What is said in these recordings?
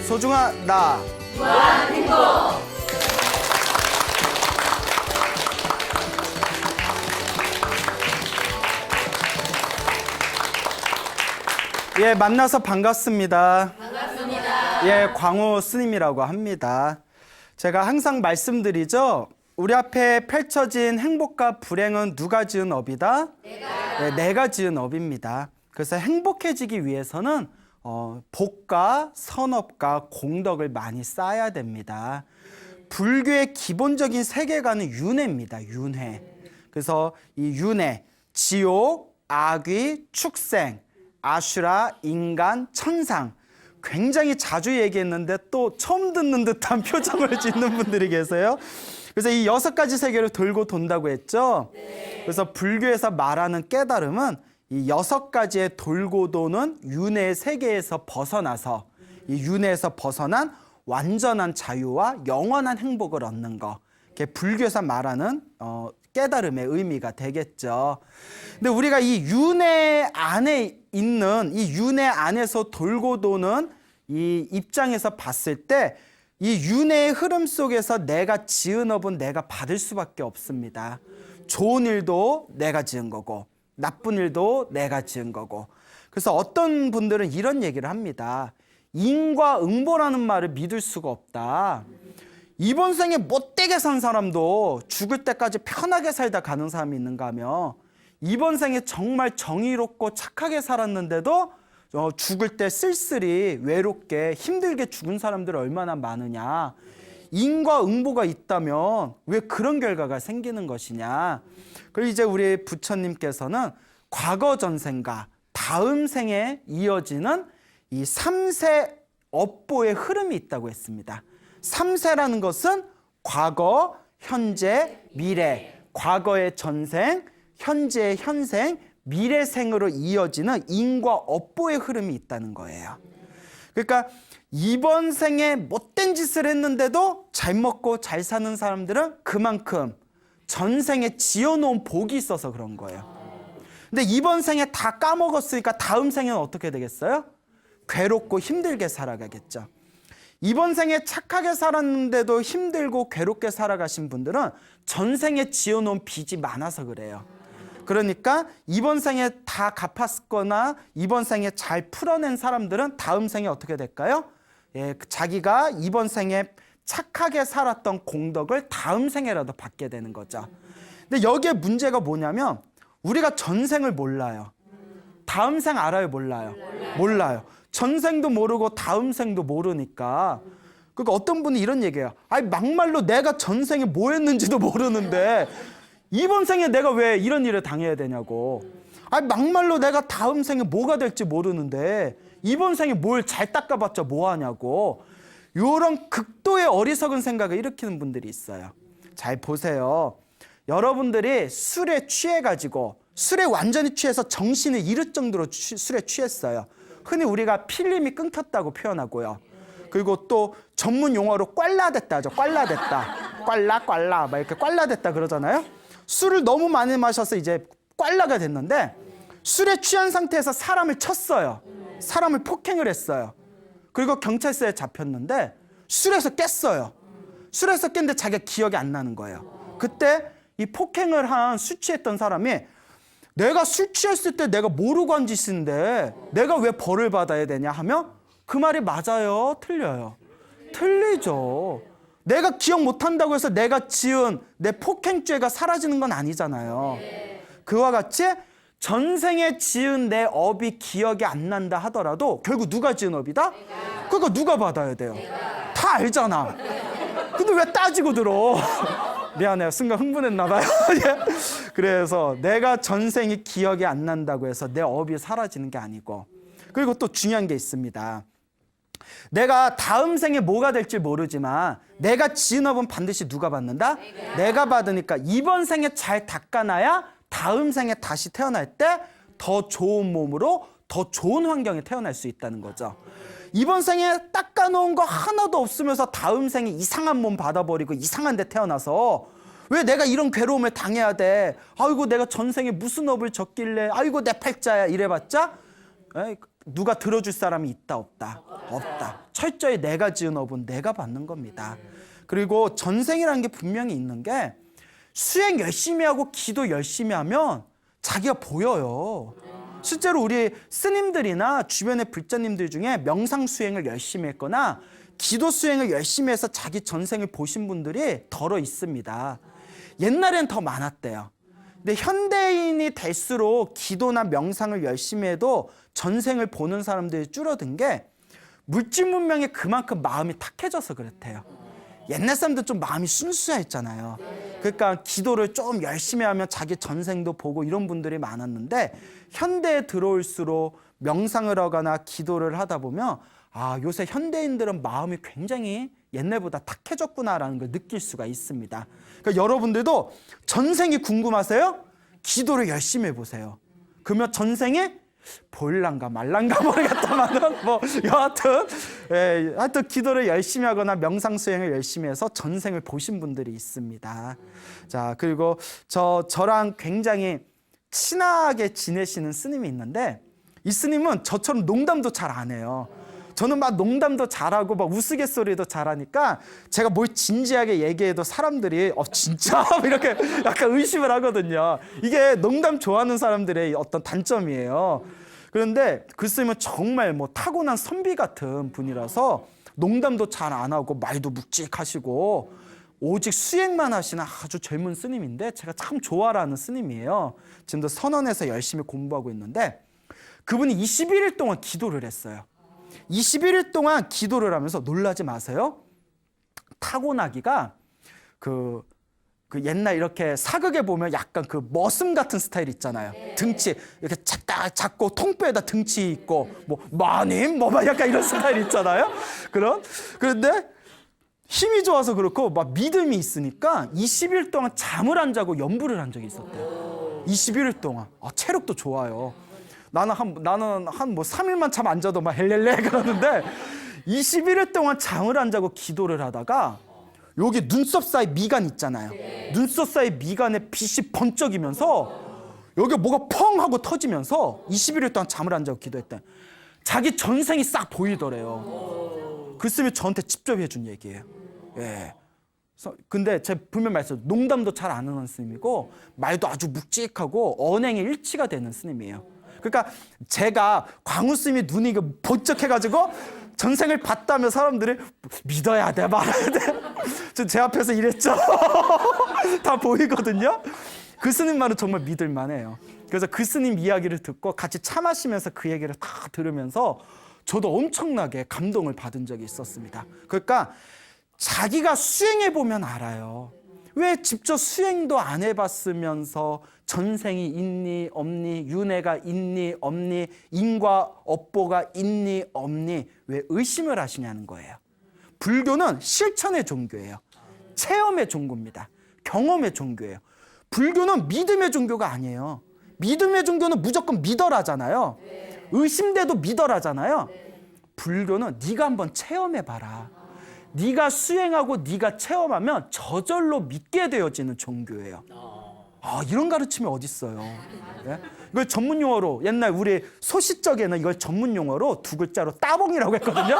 소중한 나 무한 행복. 예, 만나서 반갑습니다. 반갑습니다. 예, 광우 스님이라고 합니다. 제가 항상 말씀드리죠. 우리 앞에 펼쳐진 행복과 불행은 누가 지은 업이다? 내가 지은 업입니다. 그래서 행복해지기 위해서는 복과 선업과 공덕을 많이 쌓아야 됩니다. 불교의 기본적인 세계관은 윤회입니다. 윤회. 그래서 이 윤회, 지옥, 악귀, 축생, 아슈라, 인간, 천상, 굉장히 자주 얘기했는데 또 처음 듣는 듯한 표정을 짓는 분들이 계세요. 그래서 이 6가지 세계를 돌고 돈다고 했죠. 그래서 불교에서 말하는 깨달음은 이 6가지의 돌고 도는 윤회의 세계에서 벗어나서 이 윤회에서 벗어난 완전한 자유와 영원한 행복을 얻는 거. 그게 불교에서 말하는 깨달음의 의미가 되겠죠. 근데 우리가 이 윤회 안에 있는 이 윤회 안에서 돌고 도는 이 입장에서 봤을 때 이 윤회의 흐름 속에서 내가 지은 업은 내가 받을 수밖에 없습니다. 좋은 일도 내가 지은 거고 나쁜 일도 내가 지은 거고. 그래서 어떤 분들은 이런 얘기를 합니다. 인과응보라는 말을 믿을 수가 없다. 이번 생에 못되게 산 사람도 죽을 때까지 편하게 살다 가는 사람이 있는가 하며, 이번 생에 정말 정의롭고 착하게 살았는데도 죽을 때 쓸쓸히 외롭게 힘들게 죽은 사람들이 얼마나 많으냐. 인과응보가 있다면 왜 그런 결과가 생기는 것이냐. 그리고 이제 우리 부처님께서는 과거 전생과 다음 생에 이어지는 이 3세 업보의 흐름이 있다고 했습니다. 3세라는 것은 과거, 현재, 미래. 과거의 전생, 현재의 현생, 미래생으로 이어지는 인과 업보의 흐름이 있다는 거예요. 그러니까 이번 생에 못된 짓을 했는데도 잘 먹고 잘 사는 사람들은 그만큼 전생에 지어놓은 복이 있어서 그런 거예요. 근데 이번 생에 다 까먹었으니까 다음 생에는 어떻게 되겠어요? 괴롭고 힘들게 살아가겠죠. 이번 생에 착하게 살았는데도 힘들고 괴롭게 살아가신 분들은 전생에 지어놓은 빚이 많아서 그래요. 그러니까 이번 생에 다 갚았거나 이번 생에 잘 풀어낸 사람들은 다음 생에 어떻게 될까요? 예, 자기가 이번 생에 착하게 살았던 공덕을 다음 생에라도 받게 되는 거죠. 근데 여기에 문제가 뭐냐면 우리가 전생을 몰라요. 다음 생 알아요? 몰라요? 몰라요. 전생도 모르고 다음 생도 모르니까. 그러니까 어떤 분이 이런 얘기해요. 아니 막말로 내가 전생에 뭐 했는지도 모르는데 이번 생에 내가 왜 이런 일을 당해야 되냐고. 아니 막말로 내가 다음 생에 뭐가 될지 모르는데 이번 생에 뭘 잘 닦아봤자 뭐 하냐고. 이런 극도의 어리석은 생각을 일으키는 분들이 있어요. 잘 보세요. 여러분들이 술에 취해가지고 술에 완전히 취해서 정신을 잃을 정도로 술에 취했어요. 흔히 우리가 필름이 끊겼다고 표현하고요. 그리고 또 전문 용어로 꽐라됐다 하죠. 꽐라됐다. 꽐라 막 이렇게 꽐라됐다 그러잖아요. 술을 너무 많이 마셔서 이제 꽐라가 됐는데 술에 취한 상태에서 사람을 쳤어요. 사람을 폭행을 했어요. 그리고 경찰서에 잡혔는데 술에서 깼어요. 술에서 깼는데 자기가 기억이 안 나는 거예요. 그때 이 폭행을 한 술 취했던 사람이 내가 술 취했을 때 내가 모르고 한 짓인데 내가 왜 벌을 받아야 되냐 하면 그 말이 맞아요? 틀려요? 틀리죠. 내가 기억 못한다고 해서 내가 지은 내 폭행죄가 사라지는 건 아니잖아요. 그와 같이 전생에 지은 내 업이 기억이 안 난다 하더라도 결국 누가 지은 업이다? 그러니까 누가 받아야 돼요? 다 알잖아. 근데 왜 따지고 들어? 미안해요. 순간 흥분했나 봐요. 그래서 내가 전생이 기억이 안 난다고 해서 내 업이 사라지는 게 아니고, 그리고 또 중요한 게 있습니다. 내가 다음 생에 뭐가 될지 모르지만 내가 지은 업은 반드시 누가 받는다? 내가 받으니까 이번 생에 잘 닦아놔야 다음 생에 다시 태어날 때 더 좋은 몸으로 더 좋은 환경에 태어날 수 있다는 거죠. 이번 생에 닦아놓은 거 하나도 없으면서 다음 생에 이상한 몸 받아버리고 이상한 데 태어나서 왜 내가 이런 괴로움을 당해야 돼? 아이고 내가 전생에 무슨 업을 졌길래 아이고 내 팔자야 이래봤자 누가 들어줄 사람이 있다 없다? 없다. 철저히 내가 지은 업은 내가 받는 겁니다. 그리고 전생이라는 게 분명히 있는 게 수행 열심히 하고 기도 열심히 하면 자기가 보여요. 실제로 우리 스님들이나 주변의 불자님들 중에 명상 수행을 열심히 했거나 기도 수행을 열심히 해서 자기 전생을 보신 분들이 덜어 있습니다. 옛날엔 더 많았대요. 근데 현대인이 될수록 기도나 명상을 열심히 해도 전생을 보는 사람들이 줄어든 게 물질 문명에 그만큼 마음이 탁해져서 그렇대요. 옛날 사람들 좀 마음이 순수했잖아요. 그러니까 기도를 좀 열심히 하면 자기 전생도 보고 이런 분들이 많았는데 현대에 들어올수록 명상을 하거나 기도를 하다 보면 아, 요새 현대인들은 마음이 굉장히 옛날보다 탁해졌구나라는 걸 느낄 수가 있습니다. 그러니까 여러분들도 전생이 궁금하세요? 기도를 열심히 해보세요. 그러면 전생에 보일란가 말란가 모르겠다만은 뭐 여하튼 하여튼 기도를 열심히 하거나 명상 수행을 열심히 해서 전생을 보신 분들이 있습니다. 자, 그리고 저랑 굉장히 친하게 지내시는 스님이 있는데 이 스님은 저처럼 농담도 잘 안 해요. 저는 막 농담도 잘하고 막 우스갯소리도 잘하니까 제가 뭘 진지하게 얘기해도 사람들이 진짜? 이렇게 약간 의심을 하거든요. 이게 농담 좋아하는 사람들의 어떤 단점이에요. 그런데 그 스님은 정말 뭐 타고난 선비 같은 분이라서 농담도 잘 안 하고 말도 묵직하시고 오직 수행만 하시는 아주 젊은 스님인데 제가 참 좋아하는 스님이에요. 지금도 선원에서 열심히 공부하고 있는데 그분이 21일 동안 기도를 했어요. 21일 동안 기도를 하면서 놀라지 마세요. 타고나기가 그 옛날 이렇게 사극에 보면 약간 그 머슴 같은 스타일 있잖아요. 등치 이렇게 작고 통뼈에다 등치 있고 뭐 마님 뭐 막 약간 이런 스타일 있잖아요. 그런데 힘이 좋아서 그렇고 막 믿음이 있으니까 20일 동안 잠을 안 자고 연불을 한 적이 있었대요. 21일 동안. 체력도 좋아요. 나는 한 뭐 3일만 잠 안 자도 막 헬렐레 그러는데 21일 동안 잠을 안 자고 기도를 하다가 여기 눈썹 사이 미간 있잖아요. 눈썹 사이 미간에 빛이 번쩍이면서 여기 뭐가 펑 하고 터지면서 21일 동안 잠을 안 자고 기도했대. 자기 전생이 싹 보이더래요. 그 스님이 저한테 직접 해준 얘기예요. 예. 근데 제가 분명 말했어요. 농담도 잘 안 하는 스님이고 말도 아주 묵직하고 언행에 일치가 되는 스님이에요. 그러니까 제가 광우 스님이 눈이 번쩍해가지고 전생을 봤다며 사람들이 믿어야 돼 말아야 돼. 제 앞에서 이랬죠. 다 보이거든요. 그 스님 말은 정말 믿을 만해요. 그래서 그 스님 이야기를 듣고 같이 차 마시면서 그 얘기를 다 들으면서 저도 엄청나게 감동을 받은 적이 있었습니다. 그러니까 자기가 수행해보면 알아요. 왜 직접 수행도 안 해봤으면서 전생이 있니 없니, 윤회가 있니 없니, 인과 업보가 있니 없니 왜 의심을 하시냐는 거예요. 불교는 실천의 종교예요. 체험의 종교입니다. 경험의 종교예요. 불교는 믿음의 종교가 아니에요. 믿음의 종교는 무조건 믿어라잖아요. 의심돼도 믿어라잖아요. 불교는 네가 한번 체험해봐라. 네가 수행하고 네가 체험하면 저절로 믿게 되어지는 종교예요. 이런 가르침이 어딨어요. 예? 이걸 전문 용어로 옛날 우리 소시적에는 이걸 전문 용어로 두 글자로 따봉이라고 했거든요.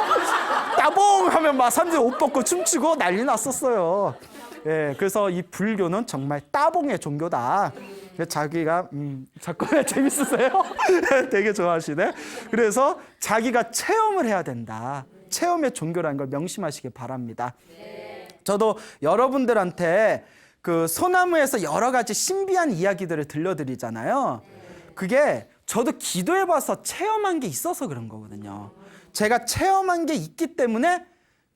따봉 하면 막 사람들이 옷 벗고 춤추고 난리 났었어요. 예, 그래서 이 불교는 정말 따봉의 종교다. 자기가 자꾸 재밌으세요? 되게 좋아하시네. 그래서 자기가 체험을 해야 된다. 체험의 종교라는 걸 명심하시기 바랍니다. 저도 여러분들한테 그 소나무에서 여러 가지 신비한 이야기들을 들려드리잖아요. 그게 저도 기도해봐서 체험한 게 있어서 그런 거거든요. 제가 체험한 게 있기 때문에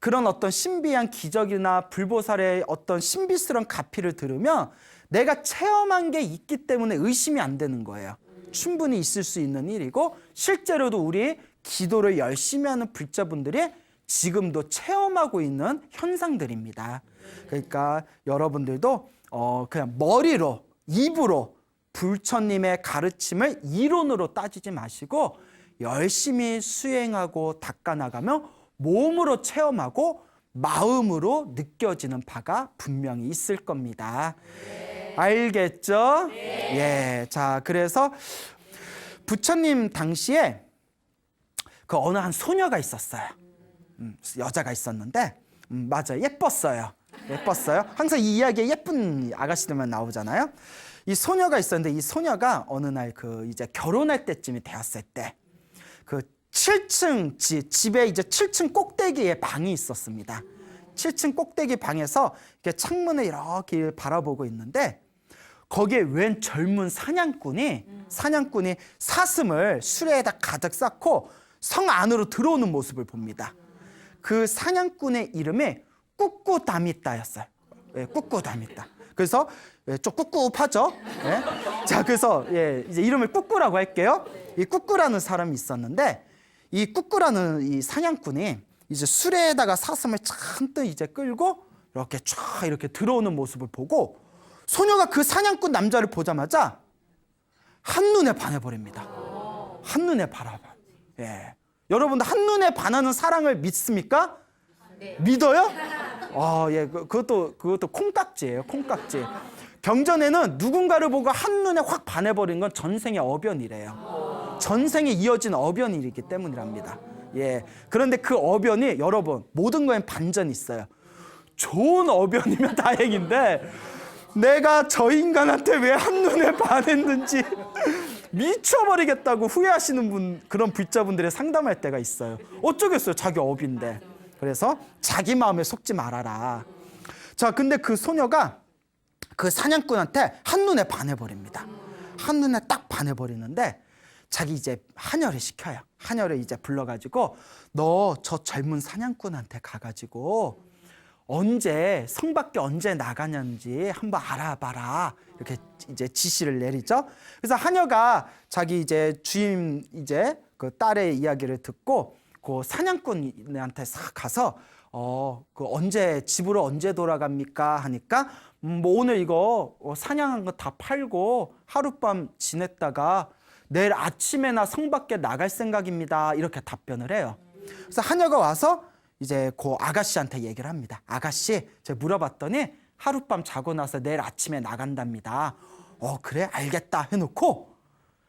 그런 어떤 신비한 기적이나 불보살의 어떤 신비스러운 가피를 들으면 내가 체험한 게 있기 때문에 의심이 안 되는 거예요. 충분히 있을 수 있는 일이고 실제로도 우리 기도를 열심히 하는 불자분들이 지금도 체험하고 있는 현상들입니다. 그러니까 여러분들도 그냥 머리로 입으로 불처님의 가르침을 이론으로 따지지 마시고 열심히 수행하고 닦아나가며 몸으로 체험하고 마음으로 느껴지는 바가 분명히 있을 겁니다. 알겠죠? 예. 자, 그래서 부처님 당시에 그 어느 한 소녀가 있었어요. 여자가 있었는데 맞아요. 예뻤어요. 항상 이 이야기에 예쁜 아가씨들만 나오잖아요. 이 소녀가 있었는데 이 소녀가 어느 날 그 이제 결혼할 때쯤이 되었을 때 그 7층 집에 이제 7층 꼭대기에 방이 있었습니다. 7층 꼭대기 방에서 이렇게 창문을 이렇게 바라보고 있는데 거기에 웬 젊은 사냥꾼이 사슴을 수레에다 가득 쌓고 성 안으로 들어오는 모습을 봅니다. 그 사냥꾼의 이름이 꿉꿉다미따였어요. 예, 꿉꿉다미따. 그래서 좀 꿉꿉하죠. 예. 자, 그래서 이제 이름을 꿉꾸라고 할게요. 이 꿉꾸라는 사람이 있었는데 이 꿉꾸라는 이 사냥꾼이 이제 수레에다가 사슴을 잔뜩 이제 끌고 이렇게 쫙 이렇게 들어오는 모습을 보고 소녀가 그 사냥꾼 남자를 보자마자 한눈에 반해버립니다. 한눈에 반해봐. 예. 여러분들 한눈에 반하는 사랑을 믿습니까? 네. 믿어요? 예. 그것도 콩깍지예요. 콩깍지. 경전에는 누군가를 보고 한눈에 확 반해버린 건 전생의 어변이래요. 전생에 이어진 어변이기 때문이랍니다. 예. 그런데 그 어변이 여러분 모든 거엔 반전이 있어요. 좋은 어변이면 다행인데 내가 저 인간한테 왜 한눈에 반했는지 미쳐버리겠다고 후회하시는 그런 불자분들의 상담할 때가 있어요. 어쩌겠어요. 자기 업인데. 그래서 자기 마음에 속지 말아라. 자, 근데 그 소녀가 그 사냥꾼한테 한눈에 반해버립니다. 한눈에 딱 반해버리는데 자기 이제 한여를 시켜요. 한여를 이제 불러가지고 너 저 젊은 사냥꾼한테 가가지고 성밖에 언제 나가는지 한번 알아봐라. 이렇게 이제 지시를 내리죠. 그래서 하녀가 자기 이제 주임 이제 그 딸의 이야기를 듣고 그 사냥꾼한테 싹 가서 그 집으로 언제 돌아갑니까? 하니까 뭐 오늘 이거 사냥한 거 다 팔고 하룻밤 지냈다가 내일 아침에나 성 밖에 나갈 생각입니다. 이렇게 답변을 해요. 그래서 하녀가 와서 이제 그 아가씨한테 얘기를 합니다. 아가씨, 제가 물어봤더니 하룻밤 자고 나서 내일 아침에 나간답니다. 그래? 알겠다 해놓고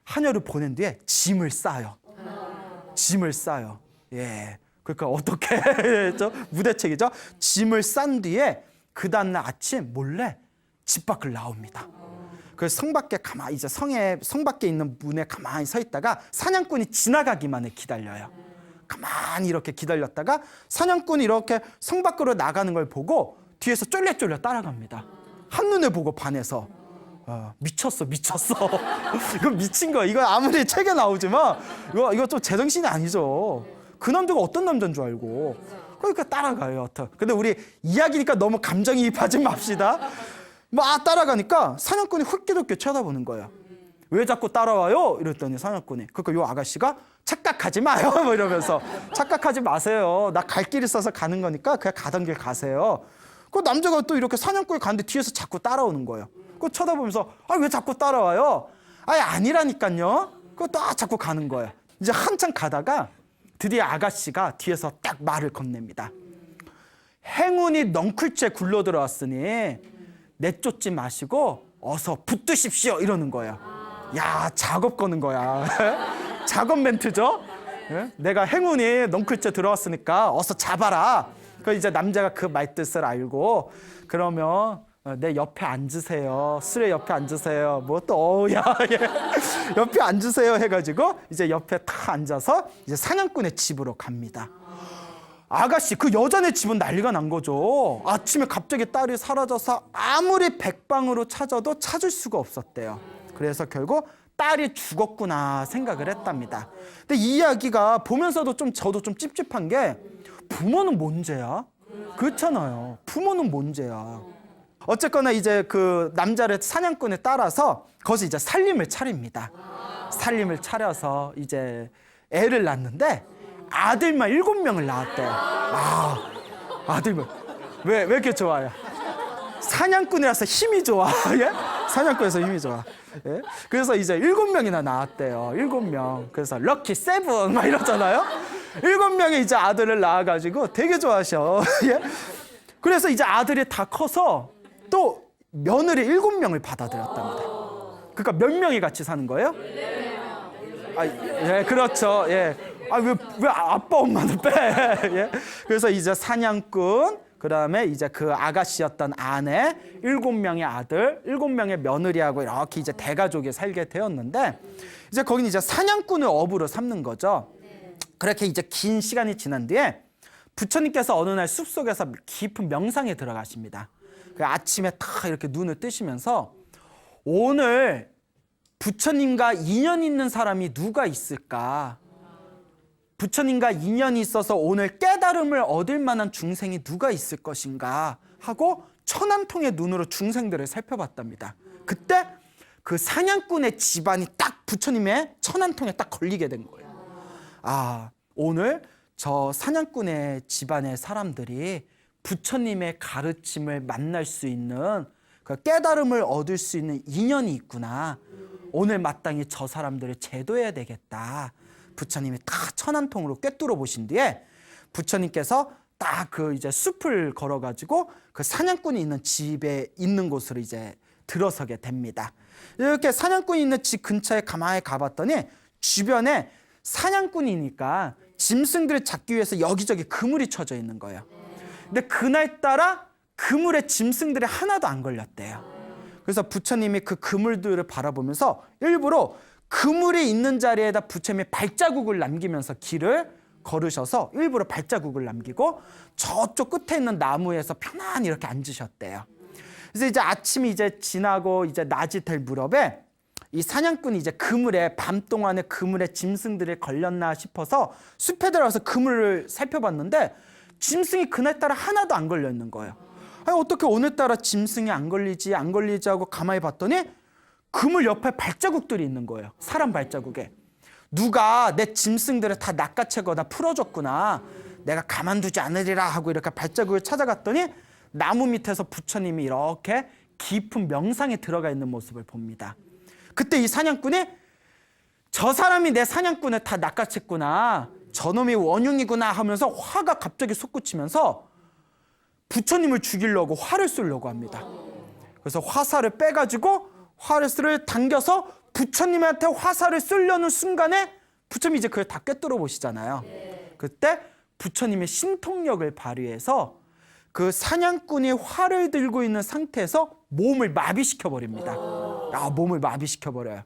하녀를 보낸 뒤에 짐을 싸요. 예. 그러니까 어떻게 했죠? 무대책이죠? 짐을 싼 뒤에 그 다음날 아침 몰래 집 밖을 나옵니다. 그래서 성 밖에 이제 성 밖에 있는 문에 가만히 서 있다가 사냥꾼이 지나가기만을 기다려요. 가만히 이렇게 기다렸다가 사냥꾼이 이렇게 성 밖으로 나가는 걸 보고 뒤에서 쫄래쫄래 따라갑니다. 한눈에 보고 반해서 미쳤어. 이거 미친 거야. 이거 아무리 책에 나오지만 이거 좀 제정신이 아니죠. 그 남자가 어떤 남자인 줄 알고. 그러니까 따라가요. 여튼. 근데 우리 이야기니까 너무 감정이입하지 맙시다. 막 따라가니까 사냥꾼이 훌기롭게 쳐다보는 거예요. 왜 자꾸 따라와요? 이랬더니 사냥꾼이 그러니까 요 아가씨가 착각하지 마요. 뭐 이러면서 착각하지 마세요. 나 갈 길 있어서 가는 거니까 그냥 가던 길 가세요. 그 남자가 또 이렇게 사냥꾼이 가는데 뒤에서 자꾸 따라오는 거예요. 그거 쳐다보면서 왜 자꾸 따라와요? 아니라니까요. 그거 딱 자꾸 가는 거예요. 이제 한참 가다가 드디어 아가씨가 뒤에서 딱 말을 건넵니다. 행운이 넝쿨째 굴러 들어왔으니 내쫓지 마시고 어서 붙드십시오 이러는 거예요. 야, 작업 거는 거야. 작업 멘트죠. 예? 내가 행운이 넝쿨째 들어왔으니까 어서 잡아라. 그 이제 남자가 그 말뜻을 알고 그러면 내 옆에 앉으세요. 술에 옆에 앉으세요. 뭐 또 야, 예. 옆에 앉으세요 해가지고 이제 옆에 탁 앉아서 이제 사냥꾼의 집으로 갑니다. 아가씨 그 여자네 집은 난리가 난 거죠. 아침에 갑자기 딸이 사라져서 아무리 백방으로 찾아도 찾을 수가 없었대요. 그래서 결국 딸이 죽었구나 생각을 했답니다. 근데 이 이야기가 보면서도 저도 좀 찝찝한 게 부모는 뭔 죄야? 그렇잖아요. 부모는 뭔 죄야? 어쨌거나 이제 그 남자를 사냥꾼에 따라서 거기서 이제 살림을 차립니다. 살림을 차려서 이제 애를 낳는데 아들만 7명을 낳았대요. 아들만 왜 이렇게 좋아요? 사냥꾼이라서 힘이 좋아. 예? 사냥꾼에서 힘이 좋아. 예? 그래서 이제 7명이나 낳았대요. 7명. 그래서 럭키 세븐 막 이러잖아요. 7명의 이제 아들을 낳아가지고 되게 좋아하셔. 예? 그래서 이제 아들이 다 커서 또 며느리 7명을 받아들였답니다. 그러니까 몇 명이 같이 사는 거예요? 예, 그렇죠. 예. 왜 아빠 엄마는 빼? 예? 그래서 이제 사냥꾼, 그 다음에 이제 그 아가씨였던 아내, 7명의 아들, 7명의 며느리하고 이렇게 이제 대가족이 살게 되었는데, 이제 거기는 이제 사냥꾼을 어부로 삼는 거죠. 그렇게 이제 긴 시간이 지난 뒤에 부처님께서 어느 날 숲속에서 깊은 명상에 들어가십니다. 그 아침에 탁 이렇게 눈을 뜨시면서 오늘 부처님과 인연 있는 사람이 누가 있을까? 부처님과 인연이 있어서 오늘 깨달음을 얻을 만한 중생이 누가 있을 것인가 하고 천안통의 눈으로 중생들을 살펴봤답니다. 그때 그 사냥꾼의 집안이 딱 부처님의 천안통에 딱 걸리게 된 거예요. 오늘 저 사냥꾼의 집안의 사람들이 부처님의 가르침을 만날 수 있는 그 깨달음을 얻을 수 있는 인연이 있구나. 오늘 마땅히 저 사람들을 제도해야 되겠다. 부처님이 딱 천안통으로 꿰뚫어 보신 뒤에 부처님께서 딱 그 이제 숲을 걸어가지고 그 사냥꾼이 있는 집에 있는 곳으로 이제 들어서게 됩니다. 이렇게 사냥꾼이 있는 집 근처에 가만히 가봤더니 주변에 사냥꾼이니까 짐승들을 잡기 위해서 여기저기 그물이 쳐져 있는 거예요. 근데 그날따라 그물에 짐승들이 하나도 안 걸렸대요. 그래서 부처님이 그 그물들을 바라보면서 일부러 그물이 있는 자리에다 부처님이 발자국을 남기면서 길을 걸으셔서 일부러 발자국을 남기고 저쪽 끝에 있는 나무에서 편안히 이렇게 앉으셨대요. 그래서 이제 아침이 이제 지나고 이제 낮이 될 무렵에 이 사냥꾼이 이제 그물에 밤 동안에 그물에 짐승들이 걸렸나 싶어서 숲에 들어가서 그물을 살펴봤는데 짐승이 그날따라 하나도 안 걸려 있는 거예요. 어떻게 오늘따라 짐승이 안 걸리지 하고 가만히 봤더니 그물 옆에 발자국들이 있는 거예요. 사람 발자국에. 누가 내 짐승들을 다 낚아채거나 풀어줬구나. 내가 가만두지 않으리라 하고 이렇게 발자국을 찾아갔더니 나무 밑에서 부처님이 이렇게 깊은 명상에 들어가 있는 모습을 봅니다. 그때 이 사냥꾼이 저 사람이 내 사냥꾼을 다 낚아챘구나. 저놈이 원흉이구나 하면서 화가 갑자기 솟구치면서 부처님을 죽이려고 활을 쏘려고 합니다. 그래서 화살을 빼가지고 화살을 당겨서 부처님한테 화살을 쏘려는 순간에 부처님이 이제 그걸 다 꿰뚫어 보시잖아요. 그때 부처님의 신통력을 발휘해서 그 사냥꾼이 활을 들고 있는 상태에서 몸을 마비시켜 버립니다. 몸을 마비시켜 버려요.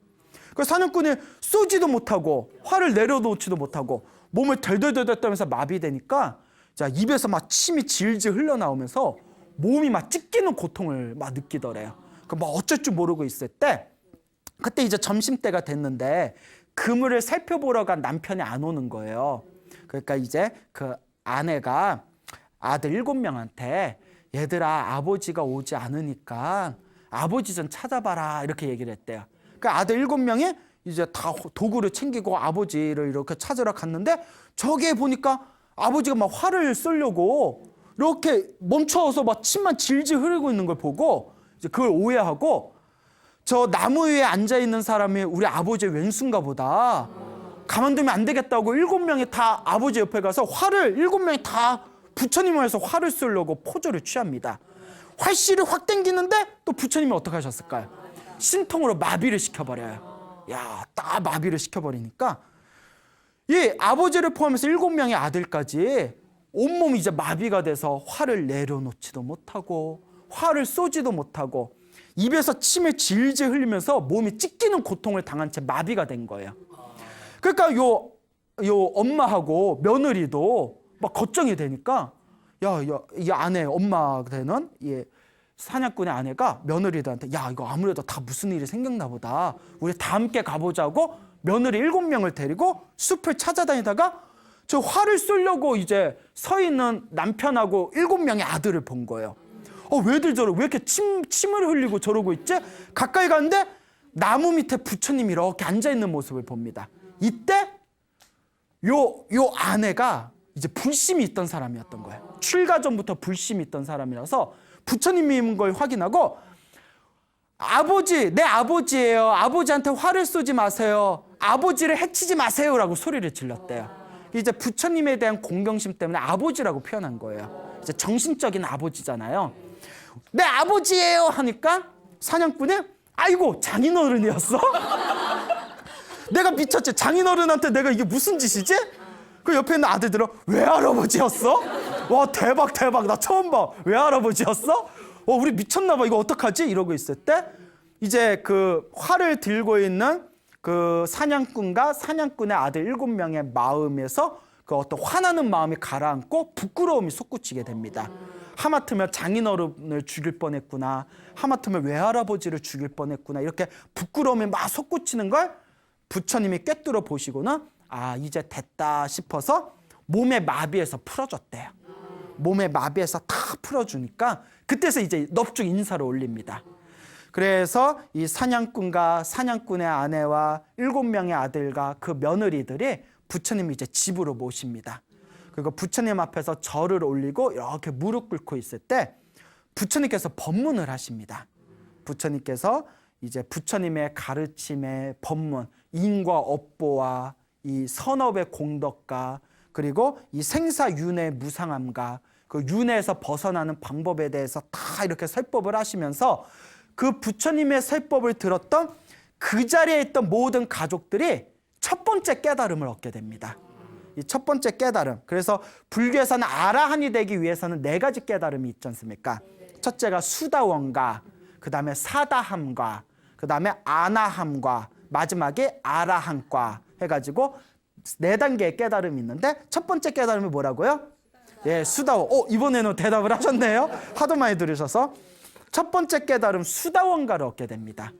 그 사냥꾼이 쏘지도 못하고 활을 내려놓지도 못하고 몸을 덜덜덜 떨면서 마비되니까 자, 입에서 막 침이 질질 흘러나오면서 몸이 막 찢기는 고통을 막 느끼더래요. 막 어쩔 줄 모르고 있을 때 그때 이제 점심때가 됐는데 그물을 살펴보러 간 남편이 안 오는 거예요. 그러니까 이제 그 아내가 아들 7명한테 얘들아 아버지가 오지 않으니까 아버지 좀 찾아봐라 이렇게 얘기를 했대요. 그러니까 아들 7명이 이제 다 도구를 챙기고 아버지를 이렇게 찾으러 갔는데 저기에 보니까 아버지가 막 활을 쏘려고 이렇게 멈춰서 막 침만 질질 흐르고 있는 걸 보고 이제 그걸 오해하고 저 나무 위에 앉아있는 사람이 우리 아버지의 왼수인가 보다. 가만두면 안 되겠다고 7명이 다 아버지 옆에 가서 활을 7명이 다 부처님을 위해서 활을 쏘려고 포즈를 취합니다. 활씨를 확 당기는데 또 부처님이 어떻게 하셨을까요? 신통으로 마비를 시켜버려요. 야, 딱 마비를 시켜버리니까 이 아버지를 포함해서 7명의 아들까지 온몸이 이제 마비가 돼서 활을 내려놓지도 못하고 활을 쏘지도 못하고 입에서 침을 질질 흘리면서 몸이 찢기는 고통을 당한 채 마비가 된 거예요. 그러니까 요 엄마하고 며느리도 막 걱정이 되니까 이 아내 엄마 되는 이 사냥꾼의 아내가 며느리들한테 야 이거 아무래도 다 무슨 일이 생겼나 보다. 우리 다 함께 가보자고 며느리 7명을 데리고 숲을 찾아다니다가 저 활을 쏘려고 이제 서 있는 남편하고 7명의 아들을 본 거예요. 왜들 저러? 왜 이렇게 침을 흘리고 저러고 있지? 가까이 갔는데 나무 밑에 부처님이 이렇게 앉아 있는 모습을 봅니다. 이때 요 아내가 이제 불심이 있던 사람이었던 거예요. 출가 전부터 불심이 있던 사람이라서 부처님인 걸 확인하고 아버지, 내 아버지예요. 아버지한테 화를 쏘지 마세요. 아버지를 해치지 마세요라고 소리를 질렀대요. 이제 부처님에 대한 공경심 때문에 아버지라고 표현한 거예요. 이제 정신적인 아버지잖아요. 내 아버지예요 하니까 사냥꾼이 아이고 장인어른이었어? 내가 미쳤지. 장인어른한테 내가 이게 무슨 짓이지? 그 옆에 있는 아들들은 외할아버지였어? 와 대박 나 처음 봐. 외할아버지였어? 우리 미쳤나 봐. 이거 어떡하지? 이러고 있을 때 이제 그 활을 들고 있는 그 사냥꾼과 사냥꾼의 아들 7명의 마음에서 그 어떤 화나는 마음이 가라앉고 부끄러움이 솟구치게 됩니다. 하마터면 장인어른을 죽일 뻔했구나. 하마터면 외할아버지를 죽일 뻔했구나. 이렇게 부끄러움이 막 솟구치는 걸 부처님이 꿰뚫어 보시고는 이제 됐다 싶어서 몸의 마비에서 풀어줬대요. 몸의 마비에서 탁 풀어주니까 그때서 이제 넙죽 인사를 올립니다. 그래서 이 사냥꾼과 사냥꾼의 아내와 7명의 아들과 그 며느리들이 부처님을 이제 집으로 모십니다. 그리고 부처님 앞에서 절을 올리고 이렇게 무릎 꿇고 있을 때 부처님께서 법문을 하십니다. 부처님께서 이제 부처님의 가르침의 법문, 인과 업보와 이 선업의 공덕과 그리고 이 생사윤회의 무상함과 그 윤회에서 벗어나는 방법에 대해서 다 이렇게 설법을 하시면서 그 부처님의 설법을 들었던 그 자리에 있던 모든 가족들이 첫 번째 깨달음을 얻게 됩니다. 이 첫 번째 깨달음. 그래서 불교에서는 아라한이 되기 위해서는 4가지 깨달음이 있지 않습니까? 첫째가 수다원가, 그 다음에 사다함과, 그 다음에 아나함과, 마지막에 아라한과 해가지고 4단계의 깨달음이 있는데 첫 번째 깨달음이 뭐라고요? 예, 수다원. 이번에는 대답을 하셨네요. 하도 많이 들으셔서. 첫 번째 깨달음 수다원가를 얻게 됩니다.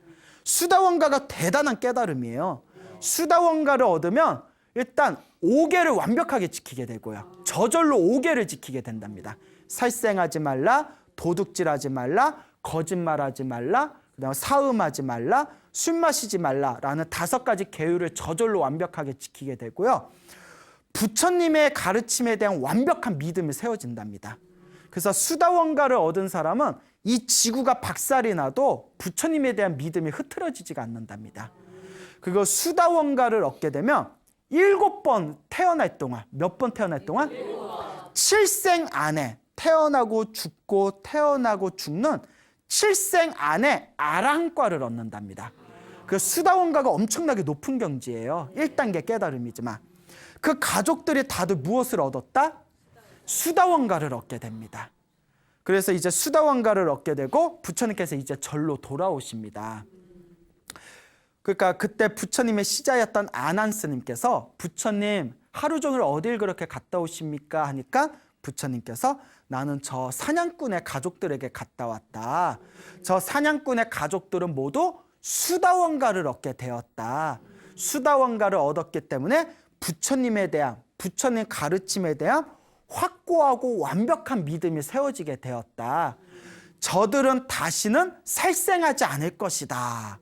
수다원가가 대단한 깨달음이에요. 수다원가를 얻으면 일단 5계를 완벽하게 지키게 되고요. 저절로 5계를 지키게 된답니다. 살생하지 말라, 도둑질하지 말라, 거짓말하지 말라, 그다음에 사음하지 말라, 술 마시지 말라라는 5가지 계율을 저절로 완벽하게 지키게 되고요. 부처님의 가르침에 대한 완벽한 믿음이 세워진답니다. 그래서 수다원가를 얻은 사람은 이 지구가 박살이 나도 부처님에 대한 믿음이 흐트러지지가 않는답니다. 그리고 수다원가를 얻게 되면 7번 태어날 동안, 몇 번 태어날 동안? 7생 안에 태어나고 죽고 태어나고 죽는 7생 안에 아라한과를 얻는답니다. 그 수다원가가 엄청나게 높은 경지예요. 1단계 깨달음이지만 그 가족들이 다들 무엇을 얻었다? 수다원가를 얻게 됩니다. 그래서 이제 수다원가를 얻게 되고 부처님께서 이제 절로 돌아오십니다. 그러니까 그때 부처님의 시자였던 아난스님께서 부처님 하루 종일 어딜 그렇게 갔다 오십니까? 하니까 부처님께서 나는 저 사냥꾼의 가족들에게 갔다 왔다. 저 사냥꾼의 가족들은 모두 수다원가를 얻게 되었다. 수다원가를 얻었기 때문에 부처님에 대한, 부처님 가르침에 대한 확고하고 완벽한 믿음이 세워지게 되었다. 저들은 다시는 살생하지 않을 것이다.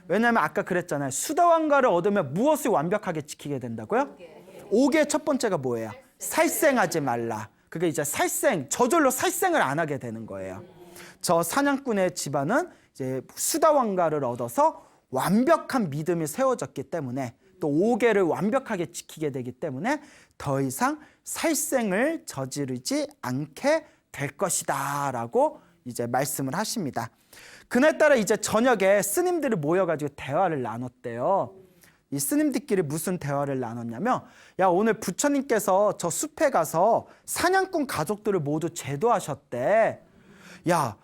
왜냐하면 아까 그랬잖아요. 수다원가를 얻으면 무엇을 완벽하게 지키게 된다고요? 5개의 첫 번째가 뭐예요? 살생하지 말라. 그게 이제 살생, 저절로 살생을 안 하게 되는 거예요. 저 사냥꾼의 집안은 이제 수다왕가를 얻어서 완벽한 믿음이 세워졌기 때문에 또 5계를 완벽하게 지키게 되기 때문에 더 이상 살생을 저지르지 않게 될 것이다 라고 이제 말씀을 하십니다. 그날따라 이제 저녁에 스님들이 모여가지고 대화를 나눴대요. 이 스님들끼리 무슨 대화를 나눴냐면, 야, 오늘 부처님께서 저 숲에 가서 사냥꾼 가족들을 모두 제도하셨대. 야,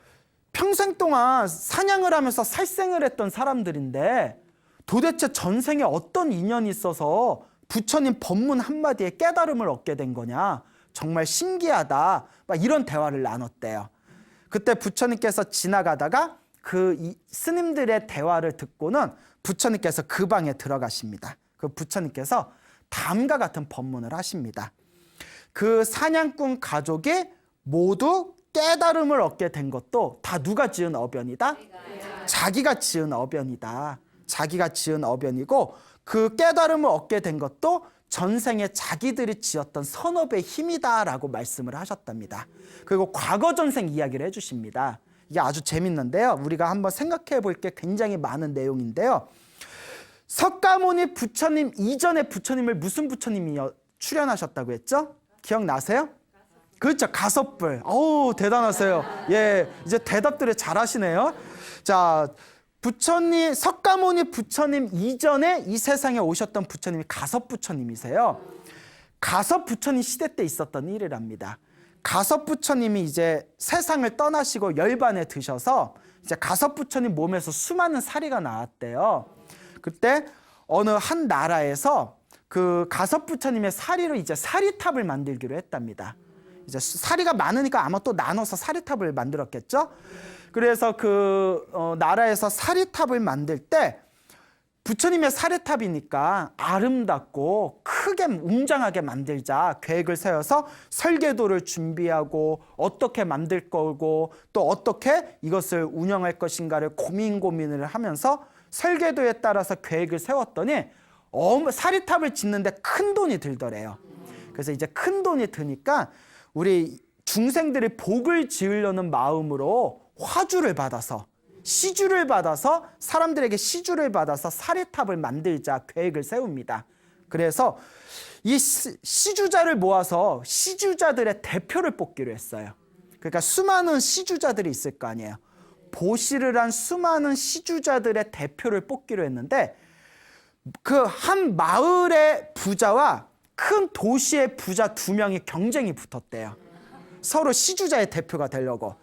평생 동안 사냥을 하면서 살생을 했던 사람들인데 도대체 전생에 어떤 인연이 있어서 부처님 법문 한마디에 깨달음을 얻게 된 거냐, 정말 신기하다, 막 이런 대화를 나눴대요. 그때 부처님께서 지나가다가 그 스님들의 대화를 듣고는 부처님께서 그 방에 들어가십니다. 그 부처님께서 다음과 같은 법문을 하십니다. 그 사냥꾼 가족이 모두 깨달음을 얻게 된 것도 다 누가 지은 어변이다? 자기가 지은 어변이다. 자기가 지은 어변이고, 그 깨달음을 얻게 된 것도 전생에 자기들이 지었던 선업의 힘이다라고 말씀을 하셨답니다. 그리고 과거 전생 이야기를 해주십니다. 이게 아주 재밌는데요. 우리가 한번 생각해 볼 게 굉장히 많은 내용인데요. 석가모니 부처님 이전에 부처님을 무슨 부처님이 출연하셨다고 했죠? 기억나세요? 그렇죠. 가섭불. 어우, 대단하세요. 예, 이제 대답들을 잘하시네요. 자, 부처님, 석가모니 부처님 이전에 이 세상에 오셨던 부처님이 가섭부처님이세요. 가섭부처님 시대 때 있었던 일이랍니다. 가섭부처님이 이제 세상을 떠나시고 열반에 드셔서 이제 가섭부처님 몸에서 수많은 사리가 나왔대요. 그때 어느 한 나라에서 그 가섭부처님의 사리로 이제 사리탑을 만들기로 했답니다. 이제 사리가 많으니까 아마 또 나눠서 사리탑을 만들었겠죠. 그래서 그 나라에서 사리탑을 만들 때 부처님의 사리탑이니까 아름답고 크게 웅장하게 만들자 계획을 세워서 설계도를 준비하고 어떻게 만들 거고 또 어떻게 이것을 운영할 것인가를 고민을 하면서 설계도에 따라서 계획을 세웠더니 사리탑을 짓는데 큰 돈이 들더래요. 그래서 이제 큰 돈이 드니까 우리 중생들이 복을 지으려는 마음으로 화주를 받아서 시주를 받아서 사람들에게 시주를 받아서 사리탑을 만들자 계획을 세웁니다. 그래서 이 시주자를 모아서 시주자들의 대표를 뽑기로 했어요. 그러니까 수많은 시주자들이 있을 거 아니에요. 보시를 한 수많은 시주자들의 대표를 뽑기로 했는데 그 한 마을의 부자와 큰 도시의 부자 2명이 경쟁이 붙었대요. 서로 시주자의 대표가 되려고.